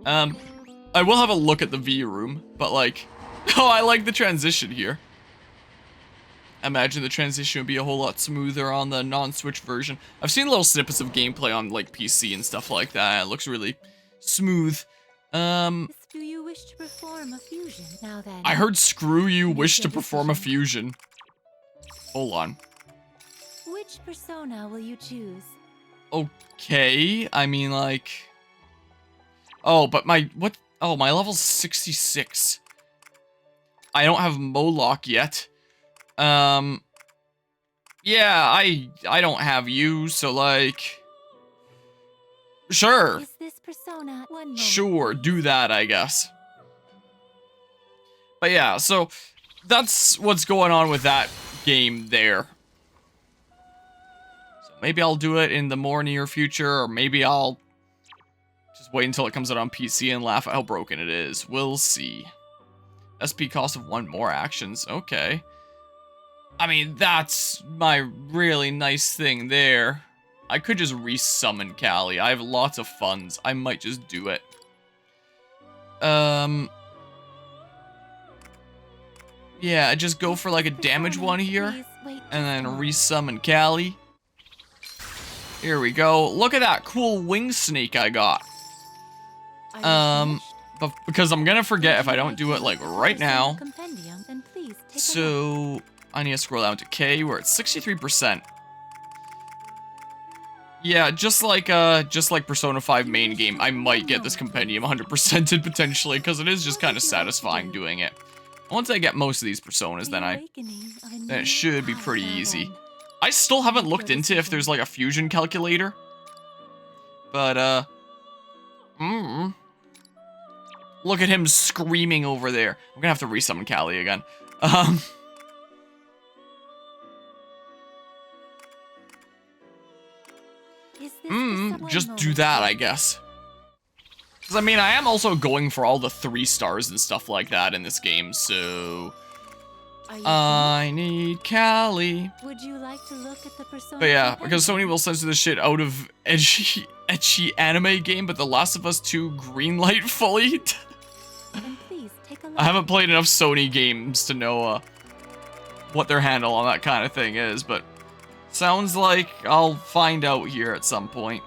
I will have a look at the V room, but like, oh, I like the transition here. I imagine the transition would be a whole lot smoother on the non-Switch version. I've seen little snippets of gameplay on like PC and stuff like that. It looks really smooth. Do you wish to perform a fusion now then? I heard screw you wish to perform a fusion. Hold on. Which persona will you choose? Okay, I mean like... Oh, but my... What? Oh, my level's 66. I don't have Moloch yet. Yeah, I don't have you, so like... Sure. Is this persona one moment, Sure, please? do that, I guess. But yeah, so that's what's going on with that game there. So maybe I'll do it in the more near future, or maybe I'll just wait until it comes out on PC and laugh at how broken it is. We'll see. SP cost of 1 more actions. Okay. I mean, that's my really nice thing there. I could just resummon Callie. I have lots of funds. I might just do it. Yeah, just go for like a damage one here. And then resummon Callie. Here we go. Look at that cool wing snake I got. But because I'm gonna forget if I don't do it like right now. So I need to scroll down to K. We're at 63%. Yeah, just like Persona 5 main game, I might get this compendium 100%ed potentially, because it is just kind of satisfying doing it. Once I get most of these personas, then it should be pretty easy. I still haven't looked into if there's like a fusion calculator. But look at him screaming over there. I'm gonna have to resummon Callie again. Just do that, I guess. Because, I mean, I am also going for all the 3 stars and stuff like that in this game, so... I need Callie. Would you like to look at the persona? But yeah, because Sony will censor this shit out of etchy anime game, but The Last of Us 2 greenlight fully. Please take a look. I haven't played enough Sony games to know what their handle on that kind of thing is, but sounds like I'll find out here at some point.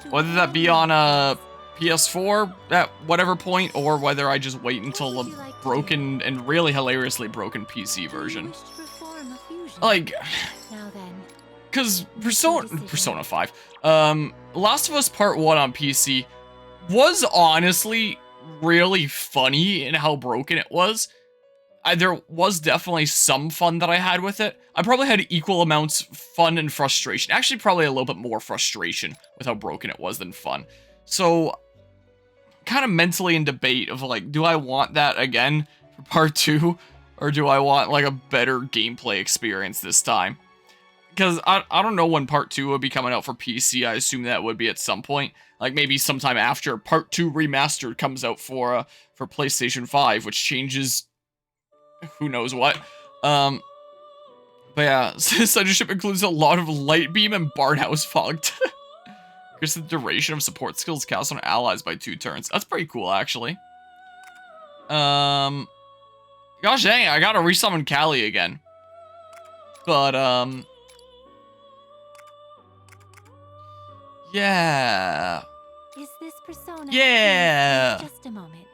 Whether that be on a PS4 at whatever point, or whether I just wait until a broken and really hilariously broken PC version. Like, because Persona 5, Last of Us Part 1 on PC was honestly really funny in how broken it was. There was definitely some fun that I had with it. I probably had equal amounts fun and frustration. Actually, probably a little bit more frustration with how broken it was than fun. So, kind of mentally in debate of like, do I want that again for part 2? Or do I want like a better gameplay experience this time? Because I don't know when part 2 will be coming out for PC. I assume that would be at some point. Like maybe sometime after part 2 remastered comes out for PlayStation 5, which changes... who knows what. But yeah, censorship includes a lot of light beam and barnhouse fog. Here's the duration of support skills cast on allies by 2 turns. That's pretty cool, actually. Gosh dang, I gotta resummon Callie again. But, yeah. Is this persona? Yeah. Just a moment.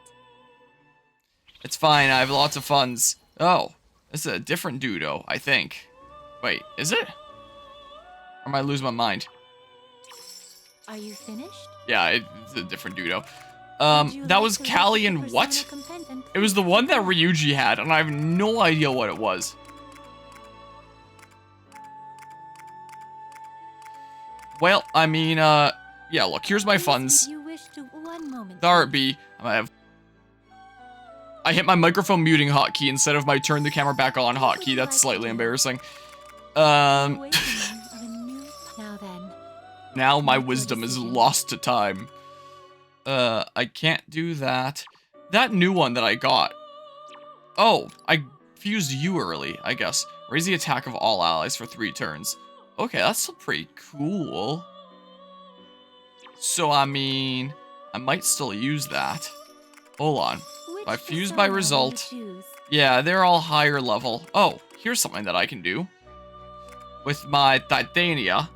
It's fine, I have lots of funds. Oh, this is a different Dudo, I think. Wait, is it? Or am I losing my mind? Are you finished? Yeah, it's a different Dudo. That was Callie and what? It was the one that Ryuji had, and I have no idea what it was. Well, I mean, yeah, look, here's my funds. The art B, I hit my microphone muting hotkey instead of my turn the camera back on hotkey. That's slightly embarrassing. Now my wisdom is lost to time. I can't do that. That new one that I got. Oh, I fused you early, I guess. Raise the attack of all allies for 3 turns. Okay, that's pretty cool. So, I mean, I might still use that. Hold on. If I fuse by persona will you result. choose? Yeah, they're all higher level. Oh, here's something that I can do. With my Titania.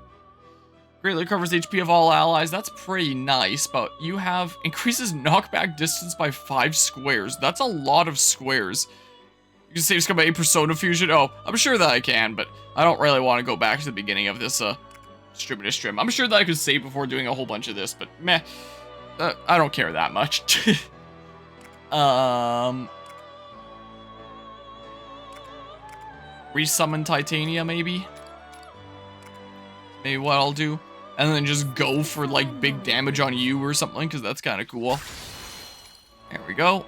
Greatly recovers HP of all allies. That's pretty nice, but you have increases knockback distance by 5 squares. That's a lot of squares. You can save scum 8 persona fusion. Oh, I'm sure that I can, but I don't really want to go back to the beginning of this stream. I'm sure that I could save before doing a whole bunch of this, but meh. I don't care that much. Resummon Titania, maybe? Maybe what I'll do. And then just go for, like, big damage on you or something, because that's kind of cool. There we go.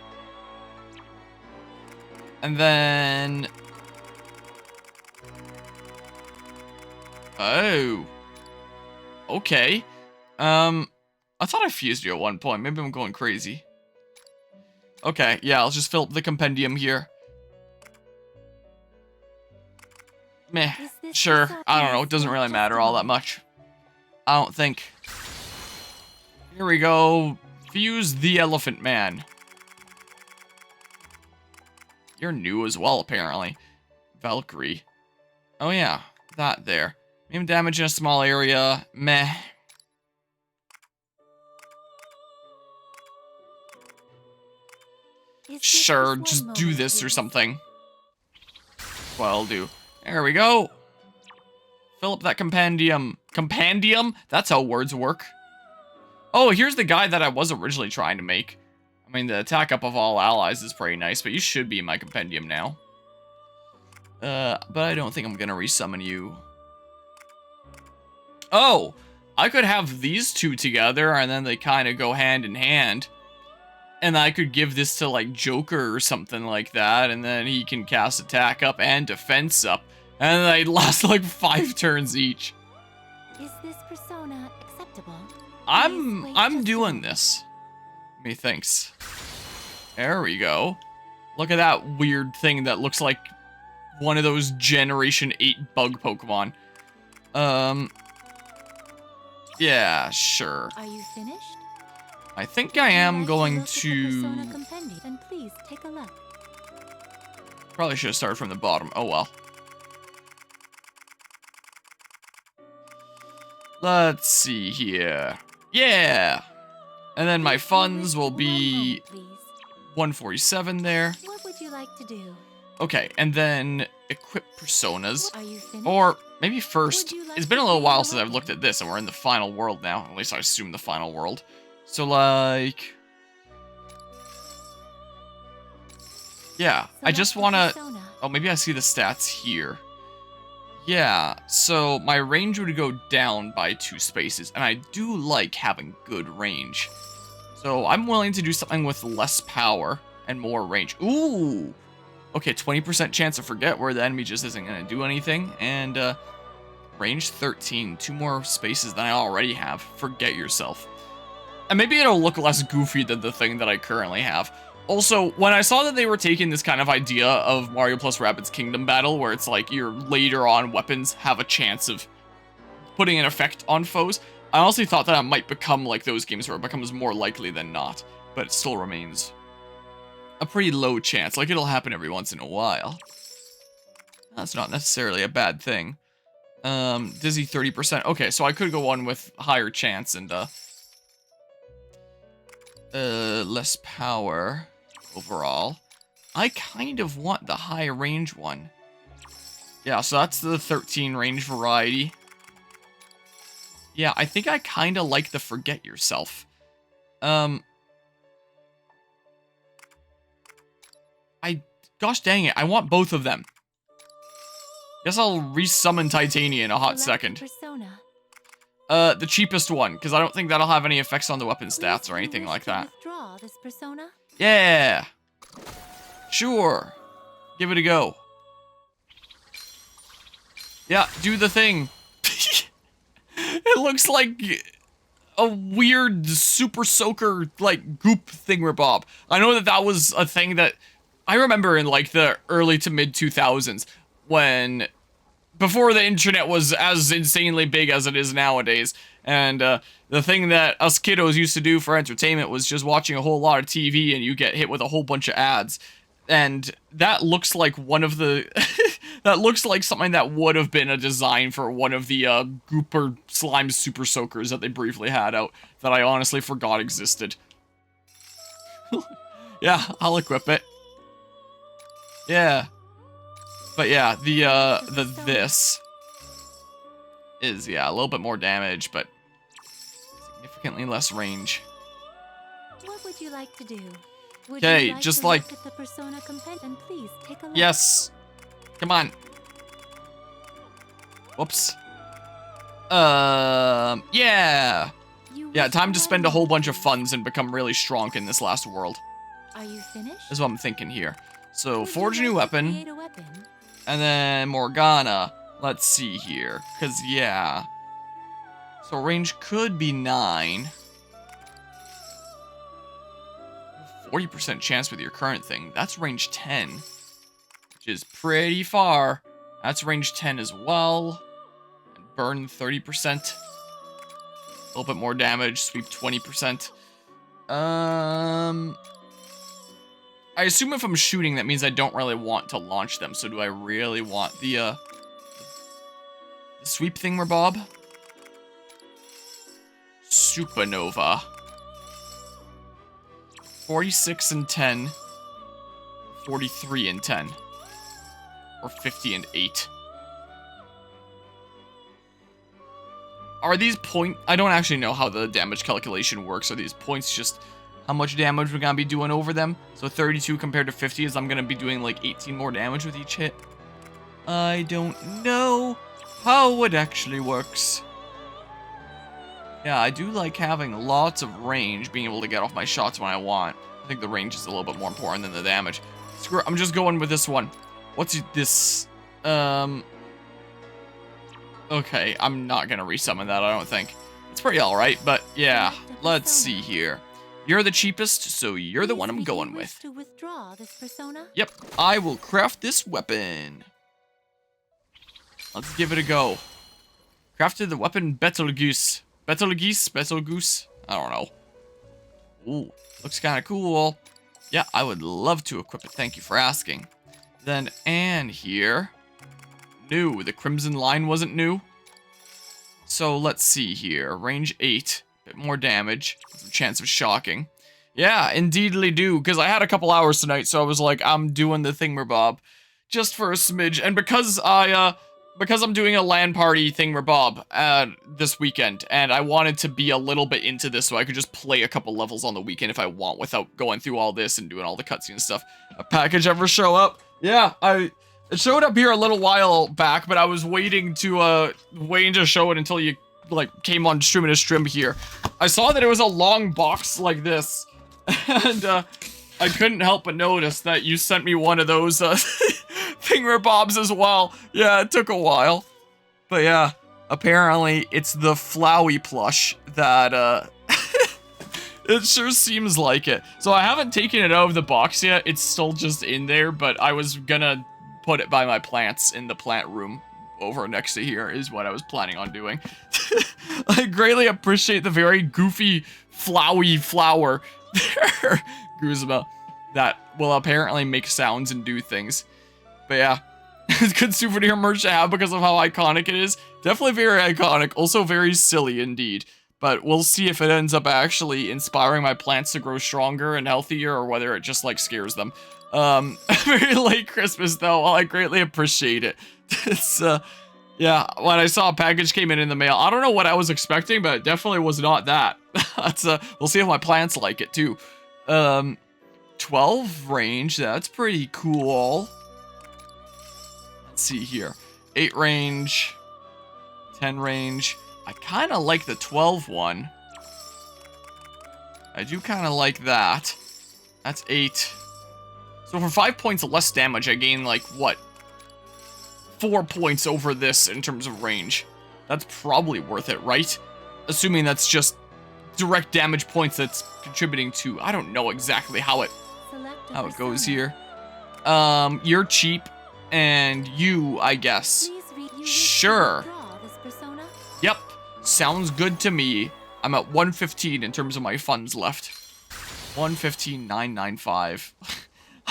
And then... Oh. Okay. I thought I fused you at one point. Maybe I'm going crazy. Okay, yeah, I'll just fill up the compendium here. Meh. Sure. I don't know. It doesn't really matter all that much. I don't think. Here we go. Fuse the Elephant Man. You're new as well, apparently. Valkyrie. Oh, yeah. That there. Medium damage in a small area. Meh. Sure, just do this or something. That's what I'll do. There we go. Fill up that compendium. Compendium? That's how words work. Oh, here's the guy that I was originally trying to make. I mean, the attack up of all allies is pretty nice, but you should be in my compendium now. But I don't think I'm gonna resummon you. Oh! I could have these two together, and then they kind of go hand in hand. And I could give this to, like, Joker or something like that, and then he can cast attack up and defense up. And they last, like, 5 turns each. Is this persona acceptable? I'm doing this. Methinks. There we go. Look at that weird thing that looks like one of those Generation 8 bug Pokemon. Yeah, sure. Are you finished? I think I am going to... Then please take a look. Probably should have started from the bottom. Oh well. Let's see here. Yeah! And then my funds will be 147 there. What would you like to do? Okay, and then equip personas. Are you finished? Or maybe first, Would you like it's been a to little see while the since I've weapon? looked at this, and we're in the final world now. At least I assume the final world. So, like... Yeah, I just want to... Oh, maybe I see the stats here. Yeah, so my range would go down by 2 spaces, and I do like having good range. So I'm willing to do something with less power and more range. Ooh! Okay, 20% chance to forget where the enemy just isn't going to do anything, and range 13, 2 more spaces than I already have. Forget yourself. And maybe it'll look less goofy than the thing that I currently have. Also, when I saw that they were taking this kind of idea of Mario plus Rabbids Kingdom Battle, where it's like your later on weapons have a chance of putting an effect on foes, I honestly thought that it might become like those games where it becomes more likely than not, but it still remains a pretty low chance. Like, it'll happen every once in a while. That's not necessarily a bad thing. Dizzy 30%. Okay, so I could go on with higher chance and, less power overall. I kind of want the high range one. Yeah, so that's the 13 range variety. Yeah, I think I kind of like the Forget Yourself. Gosh dang it, I want both of them. Guess I'll resummon Titania in a hot second. Persona. The cheapest one, because I don't think that'll have any effects on the weapon stats or Please anything wish like to that. Withdraw this persona. Yeah! Sure. Give it a go. Yeah, do the thing. It looks like a weird Super Soaker, like, goop thingamabob. I know that that was a thing that I remember in, like, the early to mid 2000s when before the internet was as insanely big as it is nowadays. And the thing that us kiddos used to do for entertainment was just watching a whole lot of TV, and you get hit with a whole bunch of ads. And that looks like one of the... that looks like something that would have been a design for one of the Gooper Slime Super Soakers that they briefly had out that I honestly forgot existed. Yeah, I'll equip it. Yeah. But yeah, this is, yeah, a little bit more damage, but significantly less range. What would you like to do? Okay, just like... The persona and please take a look. Yes. Come on. Whoops. Yeah. Yeah, time to spend a whole bunch of funds and become really strong in this last world. Are you finished? Is what I'm thinking here. So, forge a new weapon. And then Morgana. Let's see here. Because, yeah. So, range could be 9. 40% chance with your current thing. That's range 10. Which is pretty far. That's range 10 as well. And burn 30%. A little bit more damage. Sweep 20%. I assume if I'm shooting, that means I don't really want to launch them. So do I really want the sweep thingamabob? Supernova. 46 and 10. 43 and 10. Or 50 and 8. Are these I don't actually know how the damage calculation works. Are these points just how much damage we're gonna be doing over them? So 32 compared to 50 is I'm gonna be doing like 18 more damage with each hit. I don't know how it actually works. Yeah, I do like having lots of range, being able to get off my shots when I want. I think the range is a little bit more important than the damage. Screw it, I'm just going with this one. What's this? Okay, I'm not gonna resummon that, I don't think. It's pretty alright, but yeah, let's see here. You're the cheapest, so you're the one I'm going with. To withdraw this persona? Yep, I will craft this weapon. Let's give it a go. Crafted the weapon Betelgeuse. Betelgeuse? I don't know. Ooh, looks kind of cool. Yeah, I would love to equip it, thank you for asking. Then Anne here. New, the Crimson Line wasn't new. So let's see here, range 8, bit more damage, some chance of shocking. Yeah, indeedly do, because I had a couple hours tonight, so I was like, I'm doing the thingamabob just for a smidge, and because I'm doing a LAN party thingamabob this weekend, and I wanted to be a little bit into this so I could just play a couple levels on the weekend if I want without going through all this and doing all the cutscene stuff. A package ever show up? Yeah, it showed up here a little while back, but I was waiting to show it until you like came on stream here. I saw that it was a long box like this, and I couldn't help but notice that you sent me one of those thingamabobs as well. Yeah, it took a while, but yeah, apparently it's the Flowey plush that it sure seems like it. So I haven't taken it out of the box yet. It's still just in there, but I was gonna put it by my plants in the plant room over next to here is what I was planning on doing. I greatly appreciate the very goofy, flowy flower there, Guzma, that will apparently make sounds and do things. But yeah, it's good souvenir merch to have because of how iconic it is. Definitely very iconic, also very silly indeed. But we'll see if it ends up actually inspiring my plants to grow stronger and healthier, or whether it just like scares them. Very late Christmas though, well, I greatly appreciate it. It's, yeah, when I saw a package came in the mail, I don't know what I was expecting, but it definitely was not that. That's, we'll see if my plants like it too. 12 range, that's pretty cool. Let's see here. 8 range, 10 range. I kind of like the 12 one. I do kind of like that. That's 8. So for 5 points less damage, I gain, like, what? 4 points over this in terms of range. That's probably worth it, right? Assuming that's just direct damage points that's contributing to... I don't know exactly how it goes here. You're cheap, and you, I guess. wish to Sure. withdraw this persona? Yep. Sounds good to me. I'm at 115 in terms of my funds left. 115,995.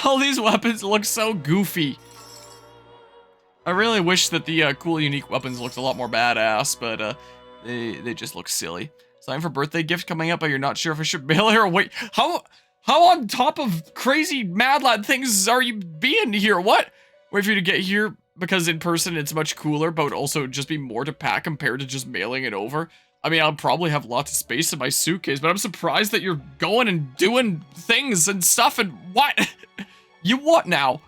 All these weapons look so goofy. I really wish that the cool unique weapons looked a lot more badass, but they just look silly. Time for birthday gift coming up, but you're not sure if I should mail it or wait. How on top of crazy mad lad things are you being here? What? Wait for you to get here because in person it's much cooler, but would also just be more to pack compared to just mailing it over. I mean, I'll probably have lots of space in my suitcase, but I'm surprised that you're going and doing things and stuff and what? You what now?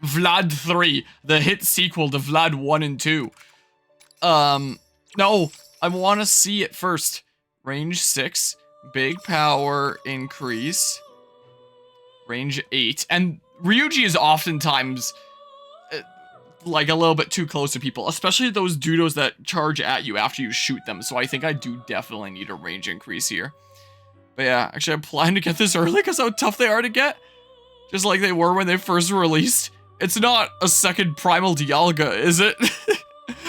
Vlad 3, the hit sequel to Vlad 1 and 2. No, I want to see it first. Range 6, big power increase. Range 8, and Ryuji is oftentimes like a little bit too close to people, especially those doodles that charge at you after you shoot them, so I think I do definitely need a range increase here. But yeah, actually I'm planning to get this early because how tough they are to get. Just like they were when they first released. It's not a second Primal Dialga, is it?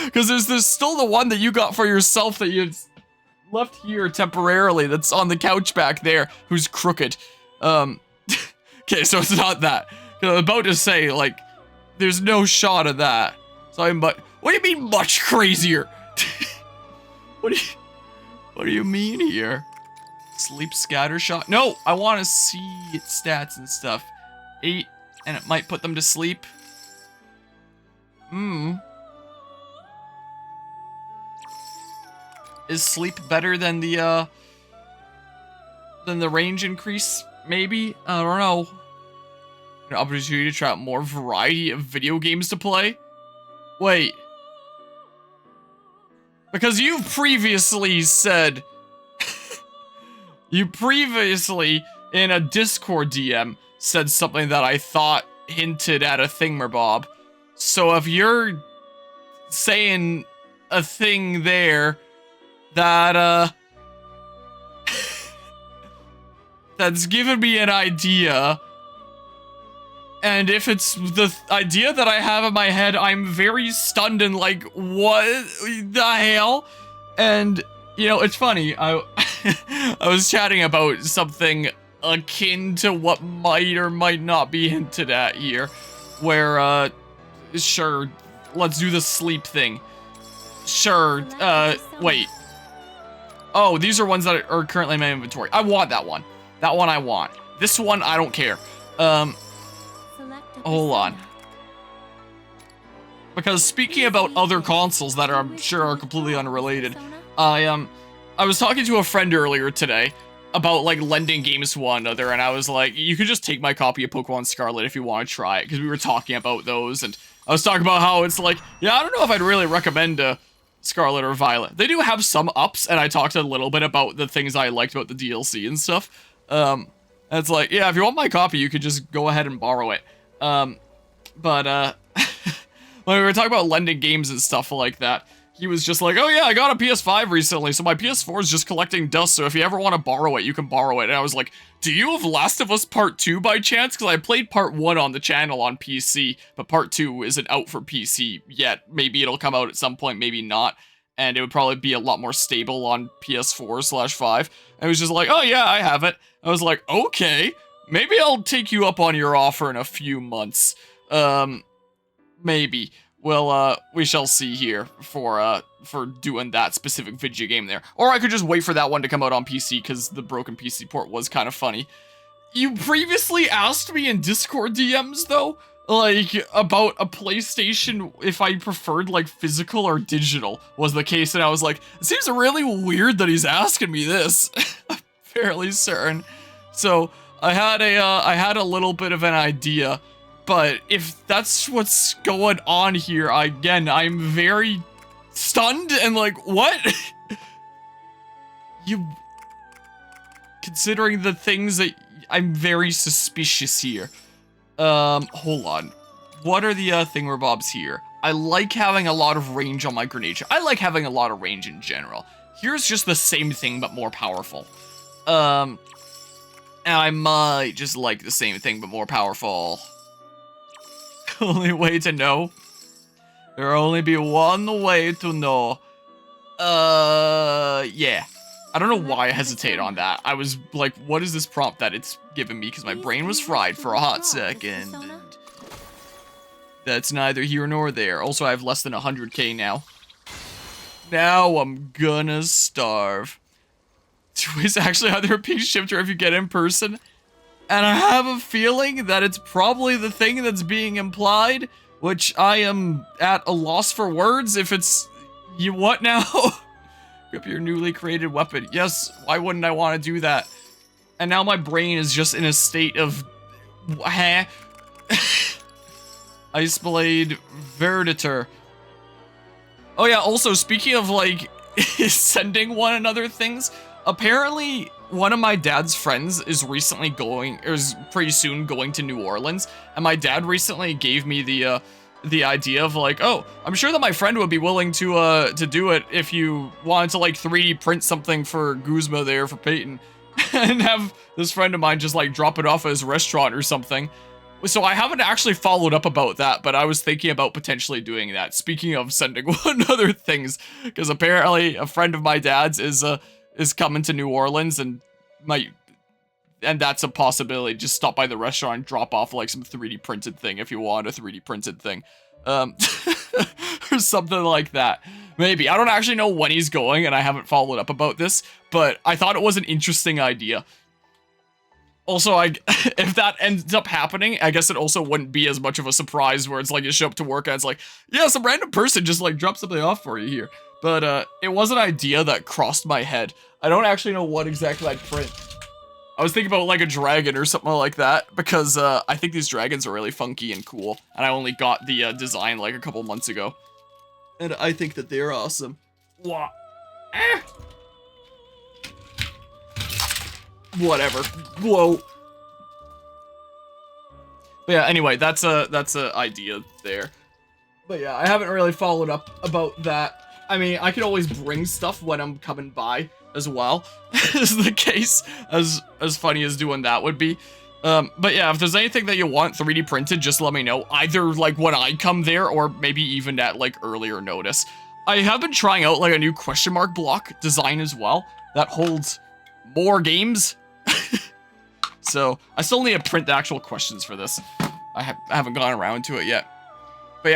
Because there's still the one that you got for yourself that you left here temporarily that's on the couch back there who's crooked. Okay, so it's not that. 'Cause I'm about to say, like, there's no shot of that. So what do you mean much crazier? What do you mean here? Sleep scatter shot? No, I want to see its stats and stuff. 8, and it might put them to sleep. Is sleep better than the range increase? Maybe? I don't know. An opportunity to try out more variety of video games to play? Wait. Because you've previously said... you previously, in a Discord DM, said something that I thought hinted at a thingamabob. So if you're saying a thing there that, that's given me an idea, and if it's the idea that I have in my head, I'm very stunned and like, what the hell? And, you know, it's funny, I was chatting about something akin to what might or might not be hinted at here, where, sure, let's do the sleep thing. Sure, wait. Oh, these are ones that are currently in my inventory. I want that one. That one I want. This one, I don't care. Hold on. Because speaking about other consoles that are, I'm sure are completely unrelated, I was talking to a friend earlier today about, like, lending games to one another, and I was like, you could just take my copy of Pokemon Scarlet if you want to try it, because we were talking about those, and I was talking about how it's like, yeah, I don't know if I'd really recommend Scarlet or Violet. They do have some ups, and I talked a little bit about the things I liked about the DLC and stuff. And it's like, yeah, if you want my copy, you could just go ahead and borrow it. But when we were talking about lending games and stuff like that, he was just like, oh yeah, I got a PS5 recently, so my PS4 is just collecting dust, so if you ever want to borrow it, you can borrow it. And I was like, do you have Last of Us Part 2 by chance? Because I played Part 1 on the channel on PC, but Part 2 isn't out for PC yet. Maybe it'll come out at some point, maybe not. And it would probably be a lot more stable on PS4/5. And he was just like, oh yeah, I have it. I was like, okay, maybe I'll take you up on your offer in a few months. Maybe. Well, we shall see here for doing that specific video game there. Or I could just wait for that one to come out on PC, because the broken PC port was kind of funny. You previously asked me in Discord DMs, though, like, about a PlayStation, if I preferred, like, physical or digital was the case, and I was like, it seems really weird that he's asking me this. I'm fairly certain. So, I had a little bit of an idea. But if that's what's going on here, again, I'm very stunned and like, what? Considering the things that, I'm very suspicious here. Hold on. What are the thingamabobs here? I like having a lot of range on my grenade. I like having a lot of range in general. Here's just the same thing, but more powerful. And I might just like the same thing, but more powerful. Only way to know. There'll only be one way to know. Yeah. I don't know why I hesitate on that. I was like, what is this prompt that it's giving me? Because my brain was fried for a hot second. And that's neither here nor there. Also, I have less than 100k now. Now I'm gonna starve. Is actually either a pink shifter if you get in person. And I have a feeling that it's probably the thing that's being implied, which I am at a loss for words if it's... You what now? Grip your newly created weapon. Yes, why wouldn't I want to do that? And now my brain is just in a state of... Ice Blade Verditor. Oh yeah, also speaking of like sending one another things, apparently one of my dad's friends is recently going, or is pretty soon going to New Orleans, and my dad recently gave me the idea of like, oh, I'm sure that my friend would be willing to do it if you wanted to like 3D print something for Guzma there for Peyton, and have this friend of mine just like drop it off at his restaurant or something. So I haven't actually followed up about that, but I was thinking about potentially doing that. Speaking of sending one other things, because apparently a friend of my dad's is coming to New Orleans and that's a possibility. Just stop by the restaurant and drop off like some 3D printed thing if you want a 3D printed thing. Or something like that. Maybe. I don't actually know when he's going and I haven't followed up about this, but I thought it was an interesting idea. Also, if that ends up happening, I guess it also wouldn't be as much of a surprise where it's like you show up to work and it's like, yeah, some random person just like dropped something off for you here. But it was an idea that crossed my head. I don't actually know what exactly I'd print. I was thinking about like a dragon or something like that because I think these dragons are really funky and cool. And I only got the design like a couple months ago. And I think that they're awesome. Wah. Eh. Whatever. Whoa. But yeah, anyway, that's a idea there. But yeah, I haven't really followed up about that. I mean, I could always bring stuff when I'm coming by as well. Is the case, as funny as doing that would be. But yeah, if there's anything that you want 3D printed, just let me know. Either like when I come there or maybe even at like earlier notice. I have been trying out like a new question mark block design as well that holds more games. So I still need to print the actual questions for this. I haven't gone around to it yet. But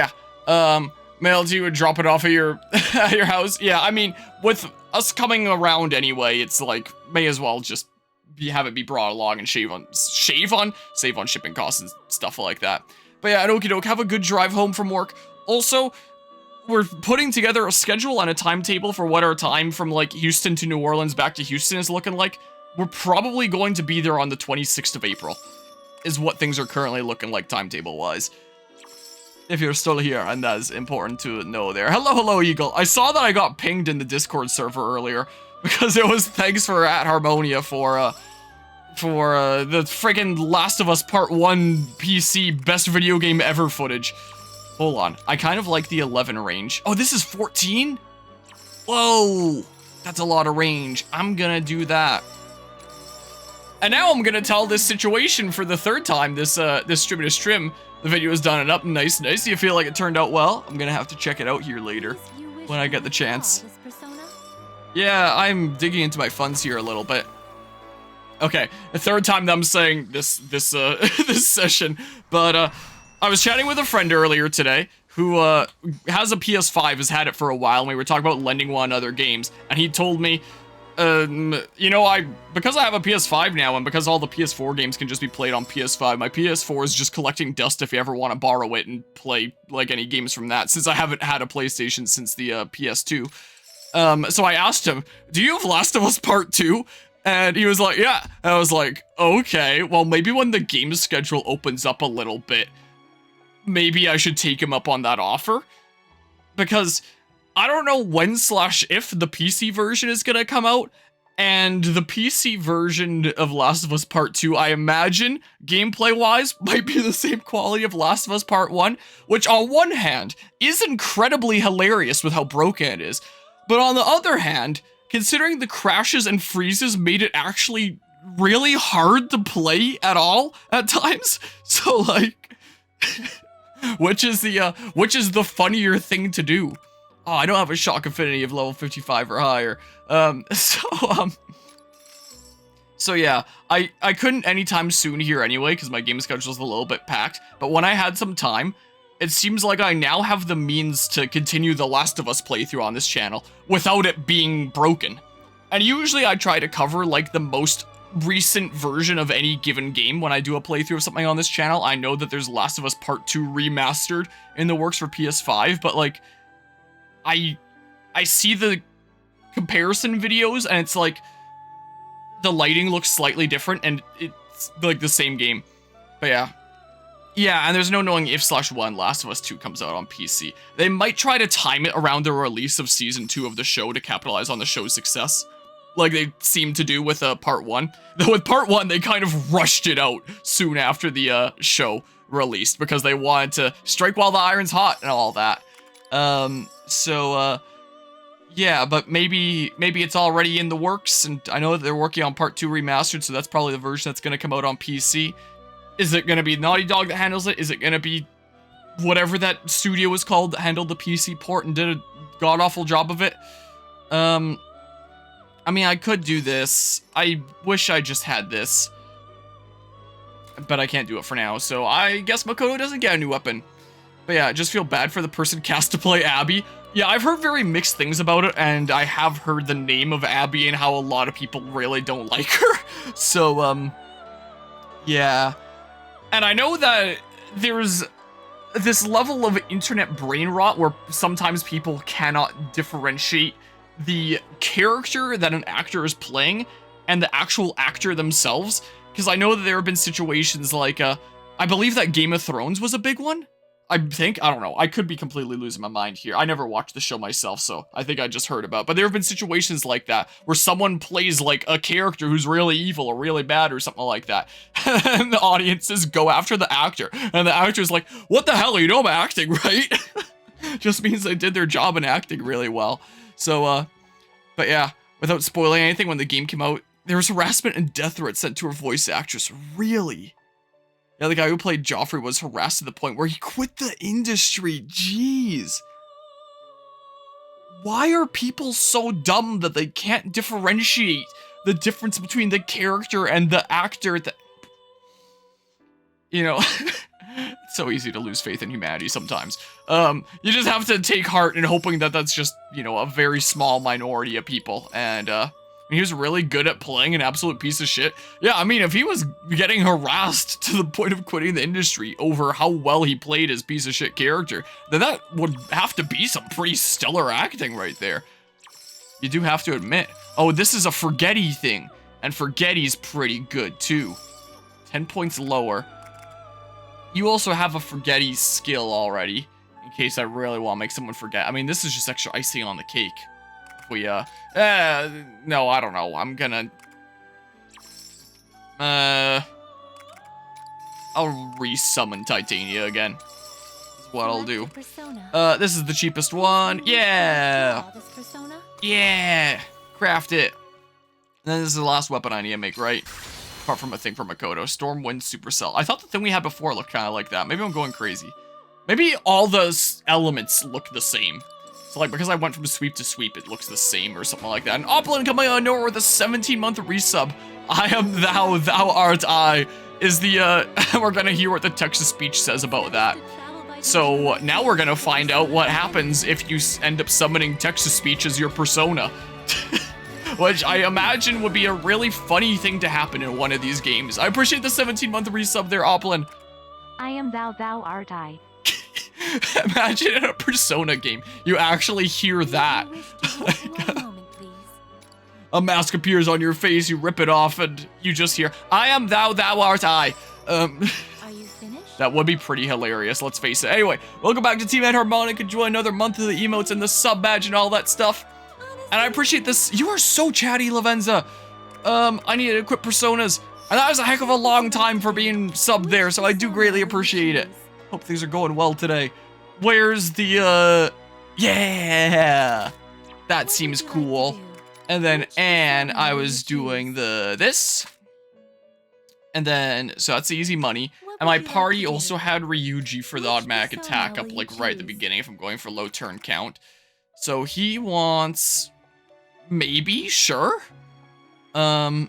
yeah, mail to you and drop it off at your at your house. Yeah, I mean, with us coming around anyway, it's like may as well just have it be brought along and save on shipping costs and stuff like that. But yeah, okie doke, have a good drive home from work. Also, we're putting together a schedule and a timetable for what our time from like Houston to New Orleans back to Houston is looking like. We're probably going to be there on the 26th of April, is what things are currently looking like timetable-wise. If you're still here, and that's important to know there. Hello, Eagle. I saw that I got pinged in the Discord server earlier, because it was thanks for at Harmonia for the friggin' Last of Us Part 1 PC best video game ever footage. Hold on. I kind of like the 11 range. Oh, this is 14? Whoa. That's a lot of range. I'm gonna do that. And now I'm gonna tell this situation for the third time this stream to stream. The video is done and up, nice. Do you feel like it turned out well? I'm gonna have to check it out here later when I get the chance. Yeah, I'm digging into my funds here a little bit. Okay, the third time that I'm saying this this session, but I was chatting with a friend earlier today who has a PS5, has had it for a while, and we were talking about lending one other games, and he told me, you know, because I have a PS5 now, and because all the PS4 games can just be played on PS5, my PS4 is just collecting dust if you ever want to borrow it and play, like, any games from that, since I haven't had a PlayStation since the, PS2. So I asked him, do you have Last of Us Part 2? And he was like, yeah. And I was like, okay, well, maybe when the game schedule opens up a little bit, maybe I should take him up on that offer? Because I don't know when / if the PC version is gonna come out, and the PC version of Last of Us Part 2, I imagine, gameplay-wise, might be the same quality of Last of Us Part 1, which on one hand is incredibly hilarious with how broken it is, but on the other hand, considering the crashes and freezes made it actually really hard to play at all at times, so like, which is the funnier thing to do. Oh, I don't have a shock affinity of level 55 or higher. So yeah, I couldn't anytime soon here anyway, because my game schedule is a little bit packed. But when I had some time, it seems like I now have the means to continue the Last of Us playthrough on this channel without it being broken. And usually I try to cover like the most recent version of any given game when I do a playthrough of something on this channel. I know that there's Last of Us Part 2 remastered in the works for PS5, but like I see the comparison videos and it's like the lighting looks slightly different and it's like the same game. But yeah, and there's no knowing if/when Last of Us 2 comes out on PC. They might try to time it around the release of Season 2 of the show to capitalize on the show's success, like they seem to do with Part 1. Though with Part 1, they kind of rushed it out soon after the show released because they wanted to strike while the iron's hot and all that. Yeah, but maybe it's already in the works, and I know that they're working on Part 2 Remastered, so that's probably the version that's going to come out on PC. Is it going to be Naughty Dog that handles it? Is it going to be whatever that studio was called that handled the PC port and did a god-awful job of it? I mean, I could do this. I wish I just had this. But I can't do it for now, so I guess Makoto doesn't get a new weapon. But yeah, I just feel bad for the person cast to play Abby. Yeah, I've heard very mixed things about it, and I have heard the name of Abby and how a lot of people really don't like her. So, yeah. And I know that there's this level of internet brain rot where sometimes people cannot differentiate the character that an actor is playing and the actual actor themselves. Because I know that there have been situations like, I believe that Game of Thrones was a big one. I think, I don't know, I could be completely losing my mind here. I never watched the show myself, so I think I just heard about it. But there have been situations like that where someone plays like a character who's really evil or really bad or something like that. And the audiences go after the actor. And the actor's like, what the hell, you know I'm acting, right? Just means they did their job in acting really well. So, but yeah, without spoiling anything, when the game came out, there was harassment and death threats sent to her voice actress. Really? Yeah, the guy who played Joffrey was harassed to the point where he quit the industry. Jeez. Why are people so dumb that they can't differentiate the difference between the character and the actor? That, you know, it's so easy to lose faith in humanity sometimes. You just have to take heart in hoping that that's just, you know, a very small minority of people. And, he was really good at playing an absolute piece of shit. Yeah, I mean, if he was getting harassed to the point of quitting the industry over how well he played his piece of shit character, then that would have to be some pretty stellar acting right there. You do have to admit. Oh, this is a Forgetty thing. And Forgetty's pretty good, too. 10 points lower. You also have a Forgetty skill already, in case I really want to make someone forget. I mean, this is just extra icing on the cake. We, no, I don't know. I'm gonna, I'll resummon Titania again. That's what I'll do. This is the cheapest one. Yeah! Yeah! Craft it. And then this is the last weapon I need to make, right? Apart from a thing from Makoto. Stormwind Supercell. I thought the thing we had before looked kind of like that. Maybe I'm going crazy. Maybe all those elements look the same. So, like, because I went from sweep to sweep, it looks the same or something like that. And Oplin coming out of nowhere with a 17-month resub. I am thou, thou art I, is the, we're gonna hear what the text-to-speech says about that. So, now we're gonna find out what happens if you end up summoning text-to-speech as your persona. Which I imagine would be a really funny thing to happen in one of these games. I appreciate the 17-month resub there, Oplin. I am thou, thou art I. Imagine in a Persona game, you actually hear that. A mask appears on your face, you rip it off, and you just hear, I am thou, thou art I. Are you finished? That would be pretty hilarious, let's face it. Anyway, welcome back to Team Enharmonic. Enjoy another month of the emotes and the sub badge and all that stuff. And I appreciate this. You are so chatty, Lavenza. I need to equip Personas. And that was a heck of a long time for being subbed there, so I do greatly appreciate it. Hope things are going well today. Where's the, yeah! That seems cool. And then, and I was doing this. And then, so that's the easy money. And my would you like party to do? also had Ryuji for the Which automatic persona attack up will like you right at the choose? beginning if I'm going for low turn count. So he wants maybe, sure. What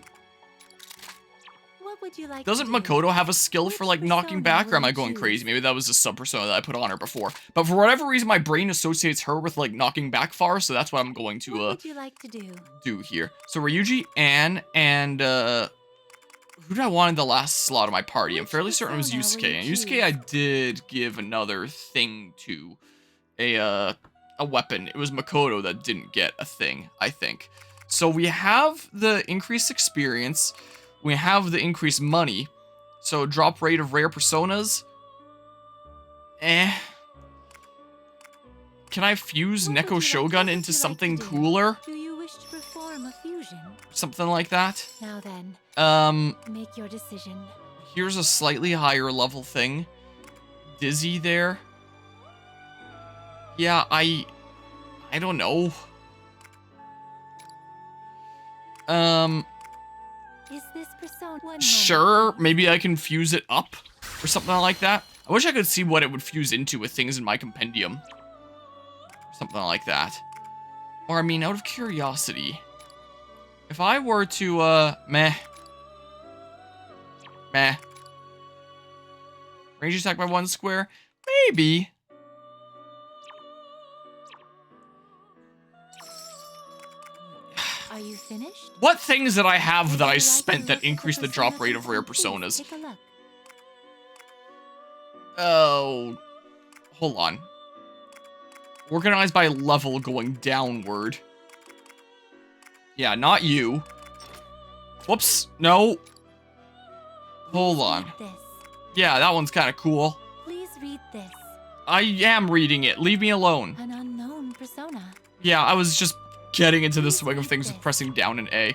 would you like Doesn't to do? Makoto have a skill for like Which knocking persona back, or am will I you going choose? crazy? Maybe that was a sub persona that I put on her before. But for whatever reason, my brain associates her with like knocking back far, so that's what I'm going What to would you like to do? here. So Ryuji, Anne, and who did I want in the last slot of my party? I'm Which fairly certain it was persona will Yusuke. you And Yusuke choose? I did give another thing to. A weapon. It was Makoto that didn't get a thing, I think. So we have the increased experience. We have the increased money. So drop rate of rare personas. Can I fuse What would you Neko like- Shogun what would into you like something to do? cooler? Do you wish to perform a fusion? Something like that. Now then, make your decision. Here's a slightly higher level thing. Dizzy there. Yeah, I don't know. Is this persona one Sure, moment, please? maybe I can fuse it up or something like that. I wish I could see what it would fuse into with things in my compendium. Something like that. Or, I mean, out of curiosity, if I were to, meh. Range attack by 1 square? Maybe. Are you finished? What things did I have Would that you I like to spent that look at the increased the drop persona rate of rare system? Please personas? take a look. Oh, hold on. Organized by level going downward. Yeah, not you. Whoops, no. Hold Please on. read this. Yeah, that one's kind of cool. Please read this. I am reading it. Leave me alone. An unknown persona. Yeah, I was just getting into the Please swing of read things with this. pressing down an A.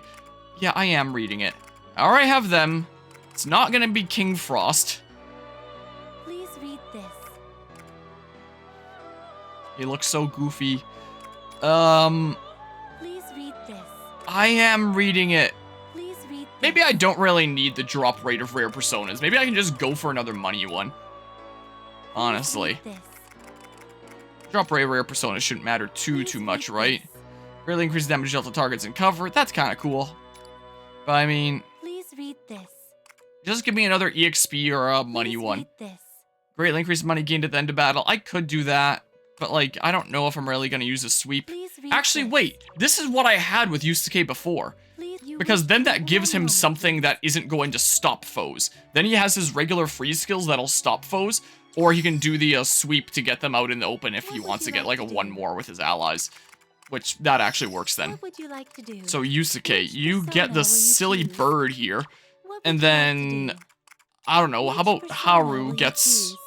Yeah, I am reading it. I already have them. It's not gonna be King Frost. Please read this. He looks so goofy. Please read this. I am reading it. Please read this. Maybe I don't really need the drop rate of rare personas. Maybe I can just go for another money one. Honestly. Please read this. Drop rate of rare personas shouldn't matter too Please much, read right? this. Really increases damage dealt to targets and cover. That's kind of cool. But I mean, Please read this. just give me another EXP or a money Please one. read this. Greatly increased money gained at the end of battle. I could do that, but like, I don't know if I'm really going to use a sweep. Please read Actually, this. wait. This is what I had with Yusuke before. Please, you Because wish then to that gives him one something moment, that isn't going to stop foes. Then he has his regular freeze skills that'll stop foes, or he can do the sweep to get them out in the open if he What would wants to you get like like a to one do? more with his allies. Which, that actually works please. then. What would you like to do? So Yusuke, Which you persona get the will you silly choose? bird here, What and would you like to then, do? I don't know, how Which about persona will Haru you gets choose?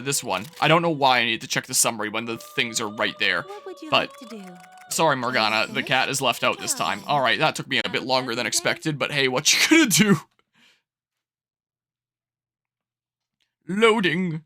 this one. I don't know why I need to check the summary when the things are right there. What would you but- like to do? Sorry, Morgana, the cat is left out this time. Alright, that took me a bit longer than expected, but hey, what you gonna do? Loading.